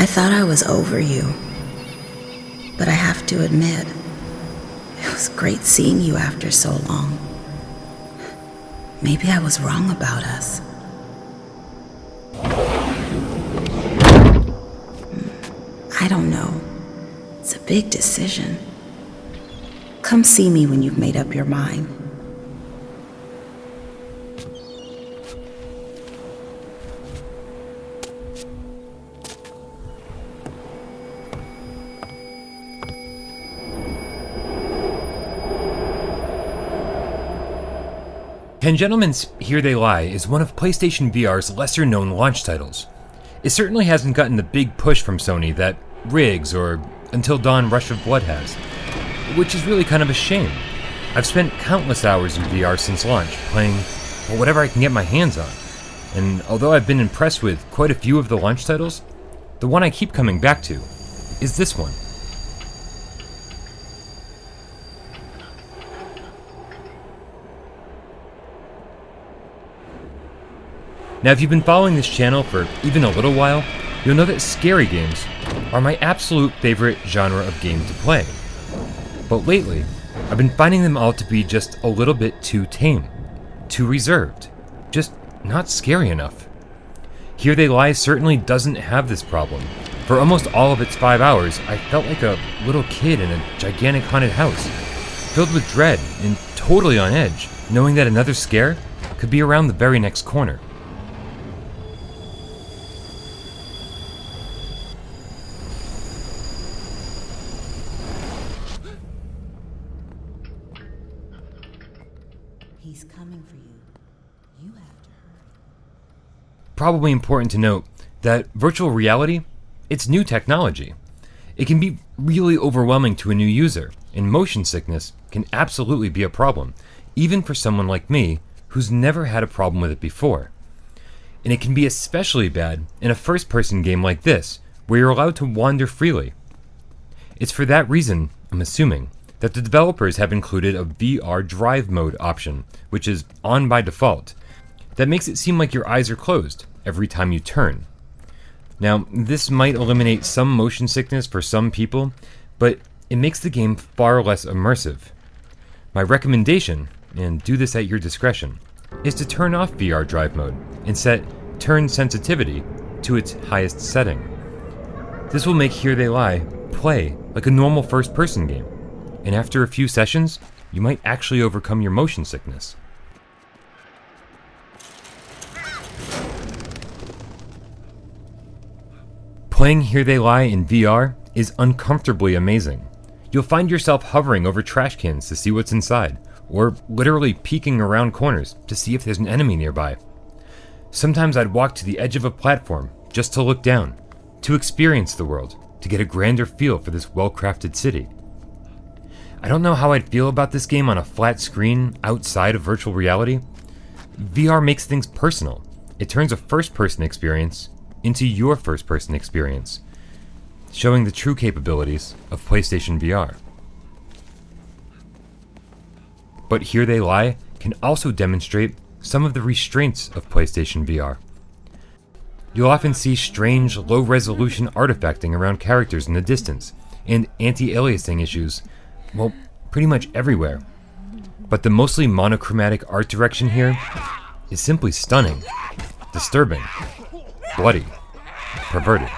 I thought I was over you, but I have to admit, it was great seeing you after so long. Maybe I was wrong about us. I don't know. It's a big decision. Come see me when you've made up your mind. Ten Gentlemen's Here They Lie is one of PlayStation VR's lesser-known launch titles. It certainly hasn't gotten the big push from Sony that Riggs or Until Dawn Rush of Blood has, which is really kind of a shame. I've spent countless hours in VR since launch, playing whatever I can get my hands on, and although I've been impressed with quite a few of the launch titles, the one I keep coming back to is this one. Now, if you've been following this channel for even a little while, you'll know that scary games are my absolute favorite genre of game to play. But lately, I've been finding them all to be just a little bit too tame, too reserved, just not scary enough. Here They Lie certainly doesn't have this problem. For almost all of its 5 hours, I felt like a little kid in a gigantic haunted house, filled with dread and totally on edge, knowing that another scare could be around the very next corner. He's coming for you. You have to hurry. Probably important to note that virtual reality, it's new technology. It can be really overwhelming to a new user, and motion sickness can absolutely be a problem, even for someone like me who's never had a problem with it before. And it can be especially bad in a first-person game like this, where you're allowed to wander freely. It's for that reason, I'm assuming, that the developers have included a VR drive mode option, which is on by default, that makes it seem like your eyes are closed every time you turn. Now, this might eliminate some motion sickness for some people, but it makes the game far less immersive. My recommendation, and do this at your discretion, is to turn off VR drive mode and set turn sensitivity to its highest setting. This will make Here They Lie play like a normal first-person game, and after a few sessions, you might actually overcome your motion sickness. Playing Here They Lie in VR is uncomfortably amazing. You'll find yourself hovering over trash cans to see what's inside, or literally peeking around corners to see if there's an enemy nearby. Sometimes I'd walk to the edge of a platform just to look down, to experience the world, to get a grander feel for this well-crafted city. I don't know how I'd feel about this game on a flat screen outside of virtual reality. VR makes things personal. It turns a first-person experience into your first-person experience, showing the true capabilities of PlayStation VR. But Here They Lie can also demonstrate some of the restraints of PlayStation VR. You'll often see strange, low-resolution artifacting around characters in the distance, and anti-aliasing issues, well, pretty much everywhere. But the mostly monochromatic art direction here is simply stunning, disturbing, bloody, perverted.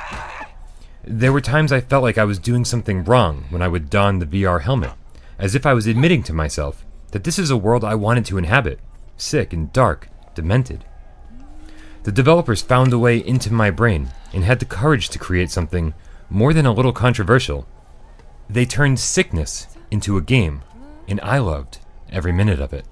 There were times I felt like I was doing something wrong when I would don the VR helmet, as if I was admitting to myself that this is a world I wanted to inhabit, sick and dark, demented. The developers found a way into my brain and had the courage to create something more than a little controversial. They turned sickness into a game, and I loved every minute of it.